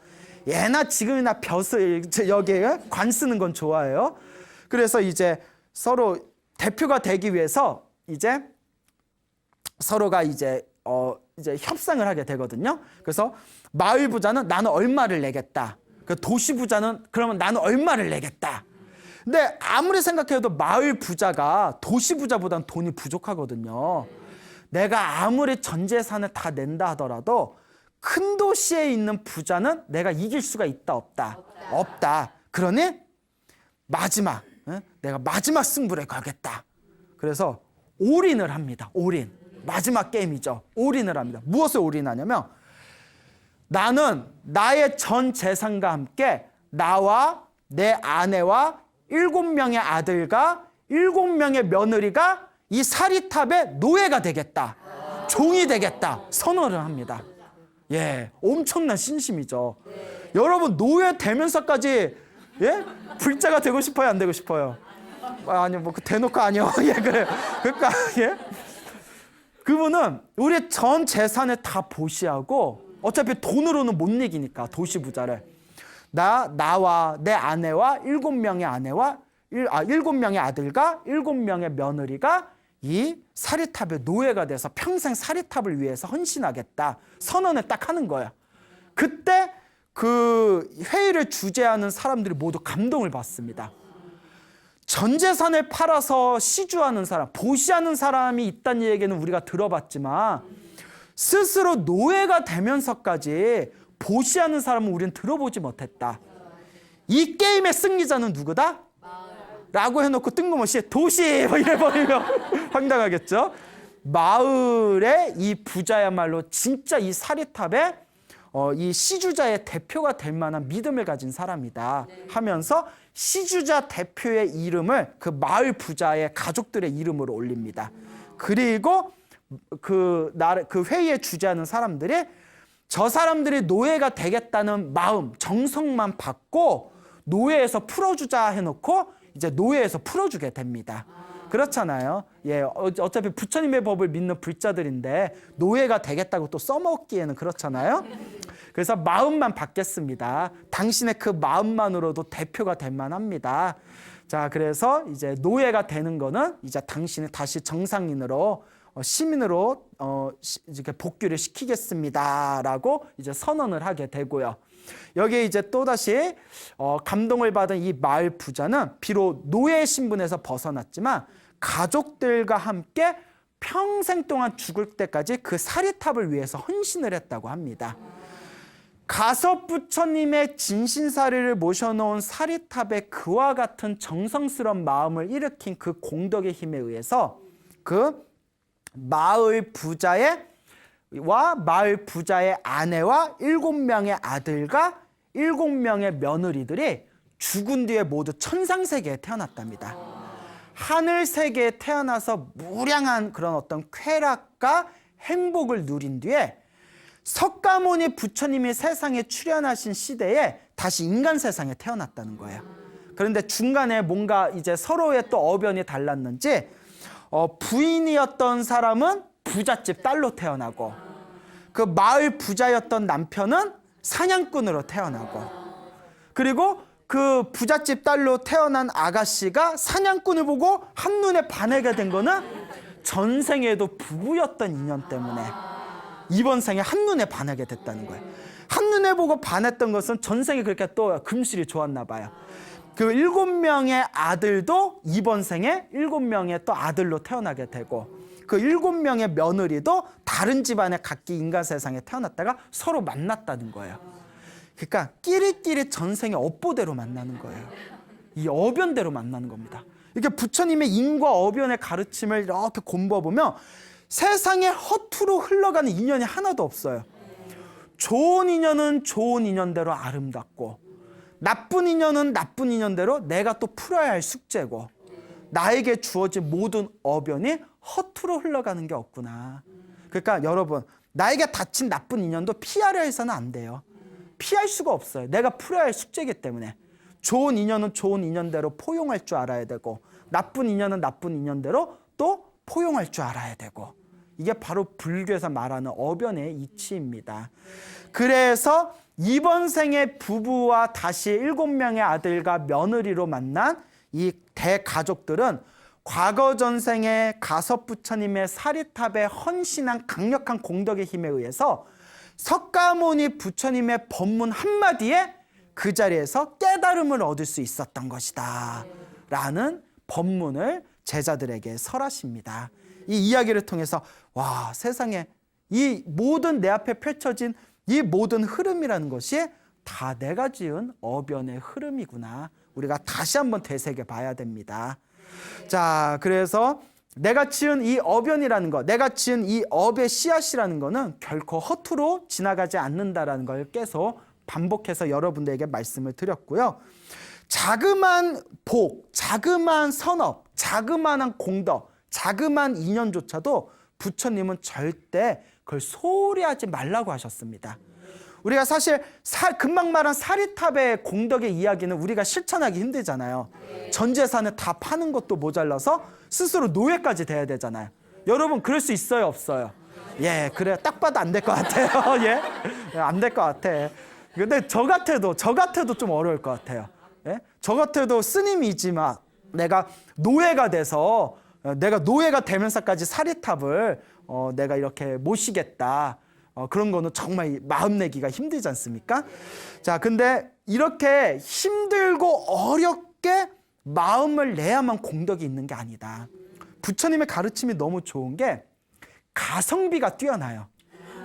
예나 지금이나 벼슬 여기에 관 쓰는 건 좋아해요. 그래서 이제 서로 대표가 되기 위해서 이제 서로가 이제 협상을 하게 되거든요. 그래서 마을 부자는 나는 얼마를 내겠다. 그 도시 부자는 그러면 나는 얼마를 내겠다. 근데 아무리 생각해도 마을 부자가 도시 부자보다는 돈이 부족하거든요. 내가 아무리 전 재산을 다 낸다 하더라도 큰 도시에 있는 부자는 내가 이길 수가 있다 없다? 없다. 그러니 마지막, 내가 마지막 승부를 걸겠다. 그래서 올인을 합니다. 올인. 마지막 게임이죠. 올인을 합니다. 무엇을 올인하냐면 나는 나의 전 재산과 함께 나와 내 아내와 7명의 아들과 7명의 며느리가 이 사리탑의 노예가 되겠다. 종이 되겠다. 선언을 합니다. 예, 엄청난 신심이죠. 여러분 노예 되면서까지 예? 불자가 되고 싶어요, 안 되고 싶어요? 아니요, 뭐 대놓고 아니요. 예, 그래요. 그러니까 예. 그분은 우리 전 재산을 다 보시하고 어차피 돈으로는 못 이기니까 도시 부자를 나와 내 아내와 7명의 아내와 7명의 아들과 7명의 며느리가 이 사리탑의 노예가 돼서 평생 사리탑을 위해서 헌신하겠다 선언을 딱 하는 거예요. 그때 그 회의를 주재하는 사람들이 모두 감동을 받습니다. 전 재산을 팔아서 시주하는 사람, 보시하는 사람이 있다는 얘기는 우리가 들어봤지만 스스로 노예가 되면서까지 보시하는 사람은 우리는 들어보지 못했다. 이 게임의 승리자는 누구다? 라고 해놓고 뜬금없이 도시 이래버리면 황당하겠죠. 마을의 이 부자야말로 진짜 이 사리탑의 이 시주자의 대표가 될 만한 믿음을 가진 사람이다 하면서 시주자 대표의 이름을 그 마을 부자의 가족들의 이름으로 올립니다. 그리고 그 회의에 주재하는 사람들이 저 사람들이 노예가 되겠다는 마음, 정성만 받고 노예에서 풀어주자 해놓고 이제 노예에서 풀어주게 됩니다. 그렇잖아요. 예, 어차피 부처님의 법을 믿는 불자들인데 노예가 되겠다고 또 써먹기에는 그렇잖아요. 그래서 마음만 받겠습니다. 당신의 그 마음만으로도 대표가 될 만합니다. 자, 그래서 이제 노예가 되는 거는 이제 당신이 다시 정상인으로 시민으로 이렇게 복귀를 시키겠습니다라고 이제 선언을 하게 되고요. 여기에 이제 또다시 감동을 받은 이 마을 부자는 비록 노예 신분에서 벗어났지만 가족들과 함께 평생 동안 죽을 때까지 그 사리탑을 위해서 헌신을 했다고 합니다. 가섭 부처님의 진신사리를 모셔놓은 사리탑에 그와 같은 정성스러운 마음을 일으킨 그 공덕의 힘에 의해서 그 마을 부자의 아내와 7명의 아들과 7명의 며느리들이 죽은 뒤에 모두 천상세계에 태어났답니다. 하늘세계에 태어나서 무량한 그런 어떤 쾌락과 행복을 누린 뒤에 석가모니 부처님이 세상에 출현하신 시대에 다시 인간 세상에 태어났다는 거예요. 그런데 중간에 뭔가 이제 서로의 또 어변이 달랐는지 부인이었던 사람은 부잣집 딸로 태어나고 그 마을 부자였던 남편은 사냥꾼으로 태어나고 그리고 그 부잣집 딸로 태어난 아가씨가 사냥꾼을 보고 한눈에 반하게 된 거는 전생에도 부부였던 인연 때문에 이번 생에 한눈에 반하게 됐다는 거예요. 한눈에 보고 반했던 것은 전생에 그렇게 또 금실이 좋았나 봐요. 그 7명의 아들도 이번 생에 7명의 또 아들로 태어나게 되고 그 7명의 며느리도 다른 집안의 각기 인간 세상에 태어났다가 서로 만났다는 거예요. 그러니까 끼리끼리 전생의 업보대로 만나는 거예요. 이 어변대로 만나는 겁니다. 이렇게 부처님의 인과 어변의 가르침을 이렇게 공부해 보면 세상에 허투루 흘러가는 인연이 하나도 없어요. 좋은 인연은 좋은 인연대로 아름답고 나쁜 인연은 나쁜 인연대로 내가 또 풀어야 할 숙제고 나에게 주어진 모든 어변이 허투루 흘러가는 게 없구나. 그러니까 여러분 나에게 닥친 나쁜 인연도 피하려 해서는 안 돼요. 피할 수가 없어요. 내가 풀어야 할 숙제이기 때문에 좋은 인연은 좋은 인연대로 포용할 줄 알아야 되고 나쁜 인연은 나쁜 인연대로 또 포용할 줄 알아야 되고 이게 바로 불교에서 말하는 어변의 이치입니다. 그래서 이번 생에 부부와 다시 7명의 아들과 며느리로 만난 이 대가족들은 과거 전생에 가섭 부처님의 사리탑에 헌신한 강력한 공덕의 힘에 의해서 석가모니 부처님의 법문 한마디에 그 자리에서 깨달음을 얻을 수 있었던 것이다 라는 법문을 제자들에게 설하십니다. 이 이야기를 통해서 와, 세상에 이 모든 내 앞에 펼쳐진 이 모든 흐름이라는 것이 다 내가 지은 어변의 흐름이구나. 우리가 다시 한번 되새겨 봐야 됩니다. 자, 그래서 내가 지은 이 어변이라는 것, 내가 지은 이 업의 씨앗이라는 것은 결코 허투루 지나가지 않는다라는 걸 계속 반복해서 여러분들에게 말씀을 드렸고요. 자그마한 복, 자그마한 선업, 자그마한 공덕, 자그마한 인연조차도 부처님은 절대 그걸 소홀히 하지 말라고 하셨습니다. 우리가 사실 금방 말한 사리탑의 공덕의 이야기는 우리가 실천하기 힘들잖아요. 전 재산을 다 파는 것도 모자라서 스스로 노예까지 돼야 되잖아요. 여러분 그럴 수 있어요, 없어요? 예, 그래 딱 봐도 안 될 것 같아요. 예, 안 될 것 같아. 근데 저 같아도 좀 어려울 것 같아요. 예? 저 같아도 스님이지만 내가 노예가 돼서 내가 노예가 되면서까지 사리탑을 내가 이렇게 모시겠다. 그런 거는 정말 마음 내기가 힘들지 않습니까? 자, 근데 이렇게 힘들고 어렵게 마음을 내야만 공덕이 있는 게 아니다. 부처님의 가르침이 너무 좋은 게 가성비가 뛰어나요.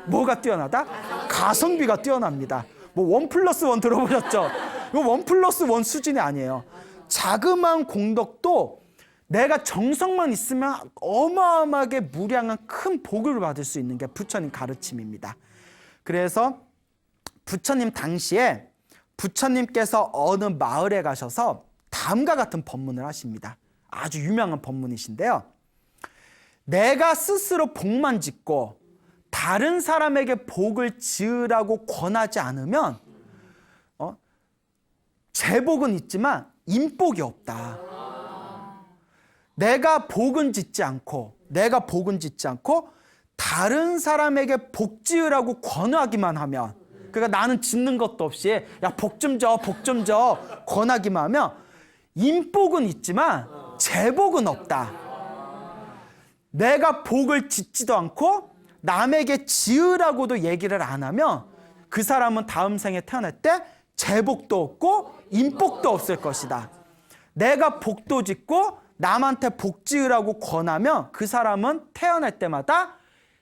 뭐가 뛰어나다? 가성비가 뛰어납니다. 뭐 1+1 들어보셨죠? 이거 1+1 수준이 아니에요. 자그마한 공덕도 내가 정성만 있으면 어마어마하게 무량한 큰 복을 받을 수 있는 게 부처님 가르침입니다. 그래서 부처님 당시에 부처님께서 어느 마을에 가셔서 다음과 같은 법문을 하십니다. 아주 유명한 법문이신데요. 내가 스스로 복만 짓고 다른 사람에게 복을 지으라고 권하지 않으면 재복은 있지만 인복이 없다. 내가 복은 짓지 않고 다른 사람에게 복 지으라고 권하기만 하면, 그러니까 나는 짓는 것도 없이 야 복 좀 줘 권하기만 하면 인복은 있지만 재복은 없다. 내가 복을 짓지도 않고 남에게 지으라고도 얘기를 안 하면 그 사람은 다음 생에 태어날 때 재복도 없고 인복도 없을 것이다. 내가 복도 짓고 남한테 복 지으라고 권하면 그 사람은 태어날 때마다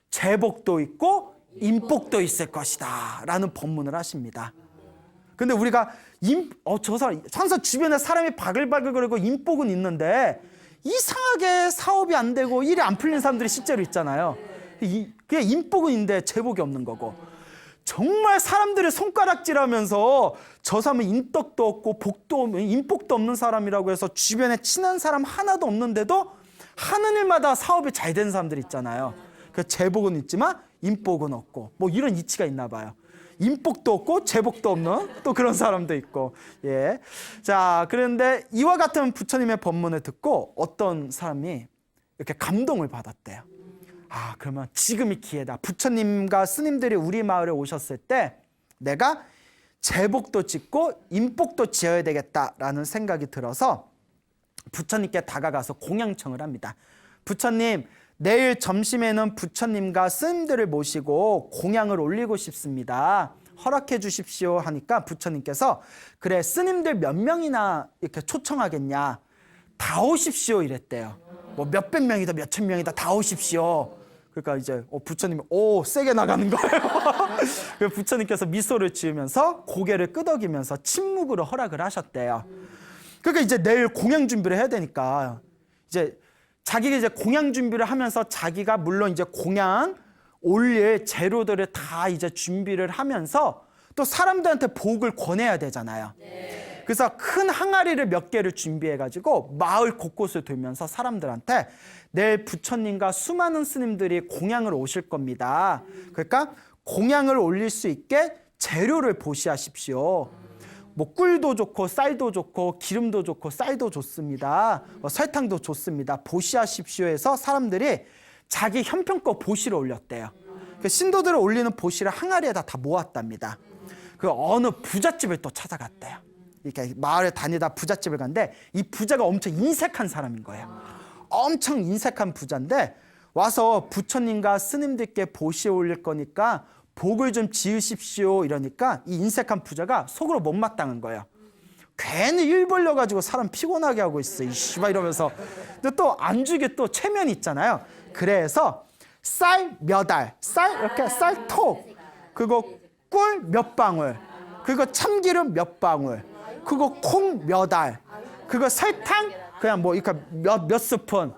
재복도 있고 인복도 있을 것이다 라는 법문을 하십니다. 근데 우리가 저 사람 항상 주변에 사람이 바글바글거리고 인복은 있는데 이상하게 사업이 안 되고 일이 안 풀리는 사람들이 실제로 있잖아요. 그게 인복은 있는데 재복이 없는 거고, 정말 사람들이 손가락질하면서 저 사람은 인덕도 없고 복도 인복도 없는 사람이라고 해서 주변에 친한 사람 하나도 없는데도 하는 일마다 사업이 잘 되는 사람들 있잖아요. 그 재복은 있지만 인복은 없고, 뭐 이런 이치가 있나 봐요. 인복도 없고 재복도 없는 또 그런 사람도 있고. 예. 자, 그런데 이와 같은 부처님의 법문을 듣고 어떤 사람이 이렇게 감동을 받았대요. 아, 그러면 지금이 기회다. 부처님과 스님들이 우리 마을에 오셨을 때 내가 재복도 짓고 인복도 지어야 되겠다라는 생각이 들어서 부처님께 다가가서 공양청을 합니다. 부처님, 내일 점심에는 부처님과 스님들을 모시고 공양을 올리고 싶습니다. 허락해 주십시오 하니까 부처님께서 그래, 스님들 몇 명이나 이렇게 초청하겠냐, 다 오십시오 이랬대요. 뭐 몇백 명이다 몇천 명이다 다 오십시오. 그러니까 이제 부처님이 세게 나가는 거예요. 그래서 부처님께서 미소를 지으면서 고개를 끄덕이면서 침묵으로 허락을 하셨대요. 그러니까 이제 내일 공양 준비를 해야 되니까 이제 자기가 이제 공양 준비를 하면서 자기가 물론 이제 공양 올릴 재료들을 다 이제 준비를 하면서 또 사람들한테 복을 권해야 되잖아요. 그래서 큰 항아리를 몇 개를 준비해가지고 마을 곳곳을 돌면서 사람들한테 내일 부처님과 수많은 스님들이 공양을 오실 겁니다. 그러니까 공양을 올릴 수 있게 재료를 보시하십시오. 뭐 꿀도 좋고 쌀도 좋고 기름도 좋고 쌀도 좋습니다. 설탕도 좋습니다. 보시하십시오 해서 사람들이 자기 형편껏 보시를 올렸대요. 그 신도들을 올리는 보시를 항아리에다 다 모았답니다. 그 어느 부잣집을 또 찾아갔대요. 이렇게 마을에 다니다 부잣집을 갔는데 이 부자가 엄청 인색한 사람인 거예요. 엄청 인색한 부자인데 와서 부처님과 스님들께 보시에 올릴 거니까 복을 좀 지으십시오 이러니까 이 인색한 부자가 속으로 못마땅한 거예요. 괜히 일 벌려가지고 사람 피곤하게 하고 있어 이씨발 이러면서. 근데 또 안주게 또 체면이 있잖아요. 그래서 쌀 몇 알, 쌀 이렇게 쌀톡, 그거 꿀 몇 방울, 그거 참기름 몇 방울, 그거 콩 몇 알, 그거 설탕 그냥 뭐 이렇게 몇 스푼,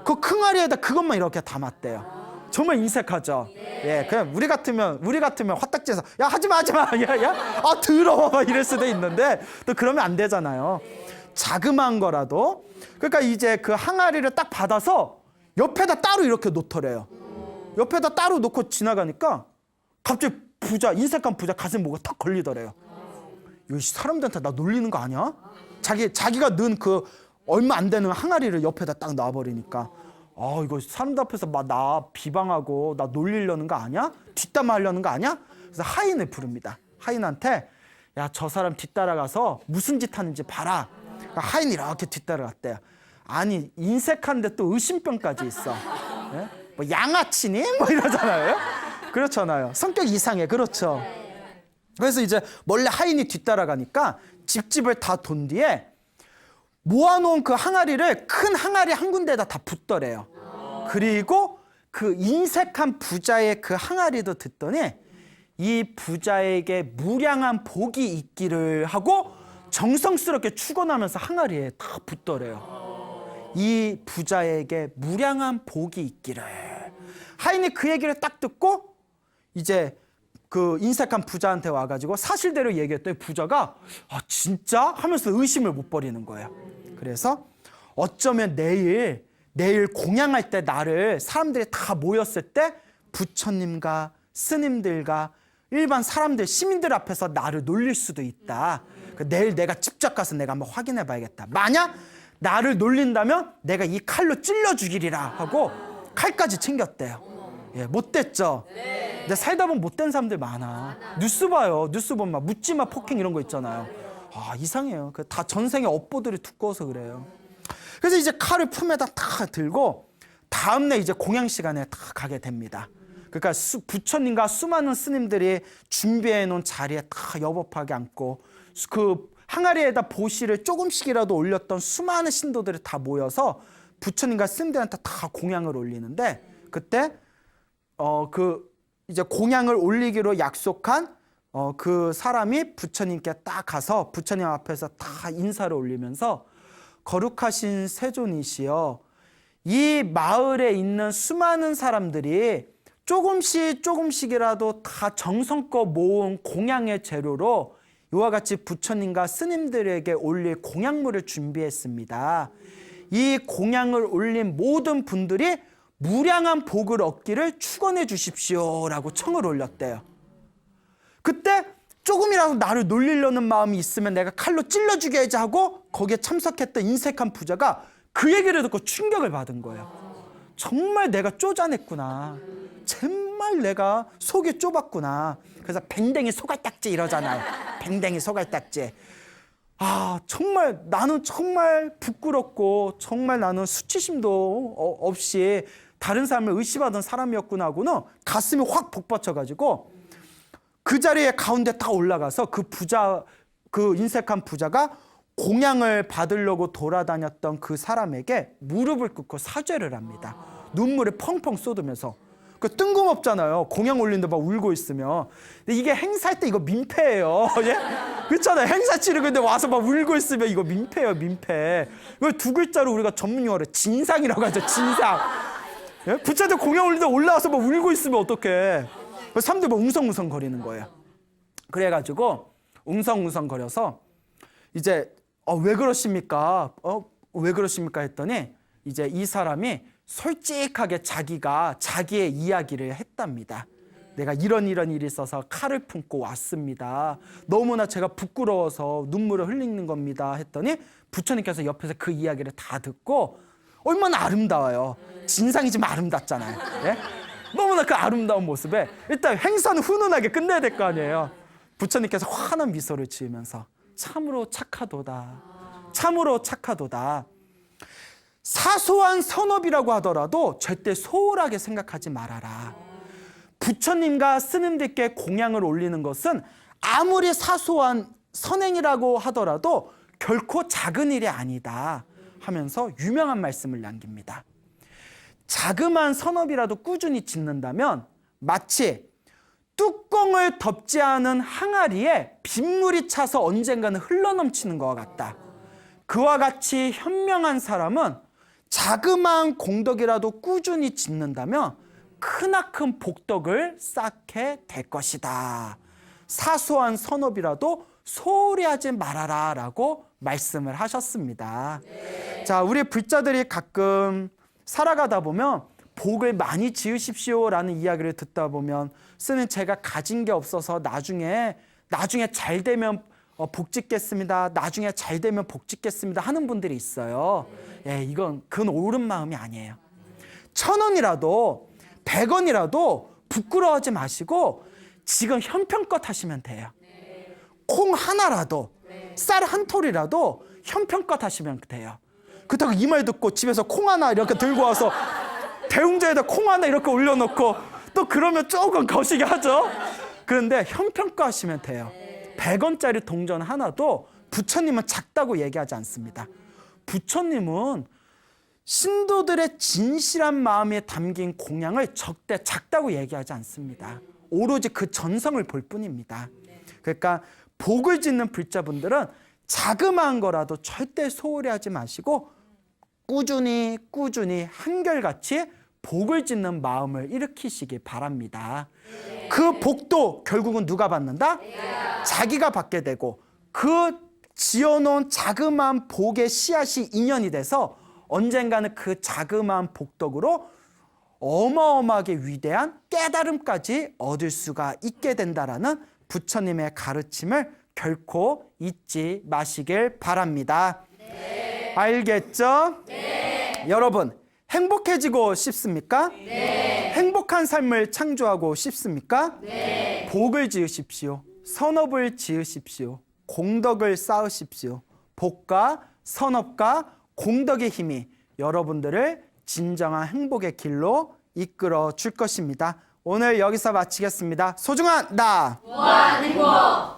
그 킁아리에다 그것만 이렇게 담았대요. 정말 인색하죠. 예, 그냥 우리 같으면 화딱지에서 야 하지마 야 더러워 막 이럴 수도 있는데 또 그러면 안 되잖아요. 자그마한 거라도. 그러니까 이제 그 항아리를 딱 받아서 옆에다 따로 이렇게 놓더래요. 옆에다 따로 놓고 지나가니까 갑자기 인색한 부자 가슴에 뭐가 탁 걸리더래요. 이 사람들한테 나 놀리는 거 아니야? 자기가 넣은 그 얼마 안 되는 항아리를 옆에다 딱 놔버리니까 이거 사람들 앞에서 막 나 비방하고 나 놀리려는 거 아니야? 뒷담화하려는 거 아니야? 그래서 하인을 부릅니다. 하인한테 야, 저 사람 뒤따라가서 무슨 짓 하는지 봐라. 그러니까 하인이 이렇게 뒤따라갔대요. 아니 인색한데 또 의심병까지 있어. 예? 뭐 양아치니? 뭐 이러잖아요. 그렇잖아요. 성격 이상해. 그렇죠. 그래서 이제 몰래 하인이 뒤따라가니까 집집을 다 돈 뒤에 모아놓은 그 항아리를 큰 항아리 한 군데에다 다 붓더래요. 그리고 그 인색한 부자의 그 항아리도 듣더니 이 부자에게 무량한 복이 있기를 하고 정성스럽게 축원하면서 항아리에 다 붓더래요. 이 부자에게 무량한 복이 있기를. 하인이 그 얘기를 딱 듣고 이제 그 인색한 부자한테 와가지고 사실대로 얘기했더니 부자가 아 진짜? 하면서 의심을 못 버리는 거예요. 그래서 어쩌면 내일 공양할 때 나를 사람들이 다 모였을 때 부처님과 스님들과 일반 사람들, 시민들 앞에서 나를 놀릴 수도 있다. 내일 내가 직접 가서 내가 한번 확인해 봐야겠다. 만약 나를 놀린다면 내가 이 칼로 찔러 죽이리라 하고 칼까지 챙겼대요. 예, 못됐죠? 근데 살다 보면 못된 사람들 많아. 뉴스 봐요. 뉴스 보면 막 묻지마 폭행 이런 거 있잖아요. 아, 이상해요. 다 전생에 업보들이 두꺼워서 그래요. 그래서 이제 칼을 품에다 다 들고 다음날 이제 공양 시간에 다 가게 됩니다. 그러니까 부처님과 수많은 스님들이 준비해 놓은 자리에 다 여법하게 앉고 그 항아리에다 보시를 조금씩이라도 올렸던 수많은 신도들이 다 모여서 부처님과 스님들한테 다 공양을 올리는데 그때 이제 공양을 올리기로 약속한 그 사람이 부처님께 딱 가서 부처님 앞에서 다 인사를 올리면서 거룩하신 세존이시여, 이 마을에 있는 수많은 사람들이 조금씩이라도 다 정성껏 모은 공양의 재료로 이와 같이 부처님과 스님들에게 올릴 공양물을 준비했습니다. 이 공양을 올린 모든 분들이 무량한 복을 얻기를 축원해 주십시오라고 청을 올렸대요. 그때 조금이라도 나를 놀리려는 마음이 있으면 내가 칼로 찔러 죽여야지 하고 거기에 참석했던 인색한 부자가 그 얘기를 듣고 충격을 받은 거예요. 정말 내가 쪼잔했구나. 정말 내가 속이 좁았구나. 그래서 뱅댕이 소갈딱지 이러잖아요. 뱅댕이 소갈딱지. 아, 정말 나는 정말 부끄럽고 정말 나는 수치심도 없이 다른 사람을 의심하던 사람이었구나 하고는 가슴이 확 복받쳐가지고 그 자리에 가운데 딱 올라가서 그 인색한 부자가 공양을 받으려고 돌아다녔던 그 사람에게 무릎을 꿇고 사죄를 합니다. 눈물을 펑펑 쏟으면서. 그 뜬금없잖아요. 공양 올린데 막 울고 있으면. 근데 이게 행사할 때 이거 민폐예요. 예? 그렇잖아요. 행사 치르는데 와서 막 울고 있으면 이거 민폐예요, 민폐. 이걸 두 글자로 우리가 전문 용어로 진상이라고 하죠, 진상. 예? 부처님 공양 올리는데 올라와서 막 울고 있으면 어떡해. 사람들이 막 웅성웅성 거리는 거예요. 그래가지고 웅성웅성 거려서 이제 왜 그러십니까? 왜 그러십니까? 했더니 이제 이 사람이 솔직하게 자기의 이야기를 했답니다. 내가 이런 일이 있어서 칼을 품고 왔습니다. 너무나 제가 부끄러워서 눈물을 흘리는 겁니다. 했더니 부처님께서 옆에서 그 이야기를 다 듣고 얼마나 아름다워요. 진상이지만 아름답잖아요. 예? 너무나 그 아름다운 모습에 일단 행사는 훈훈하게 끝내야 될 거 아니에요. 부처님께서 환한 미소를 지으면서 참으로 착하도다. 참으로 착하도다. 사소한 선업이라고 하더라도 절대 소홀하게 생각하지 말아라. 부처님과 스님들께 공양을 올리는 것은 아무리 사소한 선행이라고 하더라도 결코 작은 일이 아니다 하면서 유명한 말씀을 남깁니다. 자그마한 선업이라도 꾸준히 짓는다면 마치 뚜껑을 덮지 않은 항아리에 빗물이 차서 언젠가는 흘러넘치는 것과 같다. 그와 같이 현명한 사람은 자그마한 공덕이라도 꾸준히 짓는다면 크나큰 복덕을 쌓게 될 것이다. 사소한 선업이라도 소홀히 하지 말아라 라고 말씀을 하셨습니다. 자, 우리 불자들이 가끔 살아가다 보면 복을 많이 지으십시오라는 이야기를 듣다 보면 쓰는 제가 가진 게 없어서 나중에 잘 되면 복 짓겠습니다. 나중에 잘 되면 복 짓겠습니다 하는 분들이 있어요. 예, 그건 옳은 마음이 아니에요. 1,000원이라도 100원이라도 부끄러워하지 마시고 지금 형편껏 하시면 돼요. 콩 하나라도 쌀 한 톨이라도 형편껏 하시면 돼요. 그렇다고 이 말 듣고 집에서 콩 하나 이렇게 들고 와서 대웅자에다 콩 하나 이렇게 올려놓고 또 그러면 조금 거시기 하죠. 그런데 형편껏 하시면 돼요. 100원짜리 동전 하나도 부처님은 작다고 얘기하지 않습니다. 부처님은 신도들의 진실한 마음에 담긴 공양을 적대 작다고 얘기하지 않습니다. 오로지 그 전성을 볼 뿐입니다. 그러니까 복을 짓는 불자분들은 자그마한 거라도 절대 소홀히 하지 마시고 꾸준히 한결같이 복을 짓는 마음을 일으키시기 바랍니다. 그 복도 결국은 누가 받는다? 자기가 받게 되고 그 지어놓은 자그마한 복의 씨앗이 인연이 돼서 언젠가는 그 자그마한 복덕으로 어마어마하게 위대한 깨달음까지 얻을 수가 있게 된다라는 부처님의 가르침을 결코 잊지 마시길 바랍니다. 알겠죠? 여러분, 행복해지고 싶습니까? 행복한 삶을 창조하고 싶습니까? 복을 지으십시오. 선업을 지으십시오. 공덕을 쌓으십시오. 복과 선업과 공덕의 힘이 여러분들을 진정한 행복의 길로 이끌어 줄 것입니다. 오늘 여기서 마치겠습니다. 소중한 나! 무한 행복!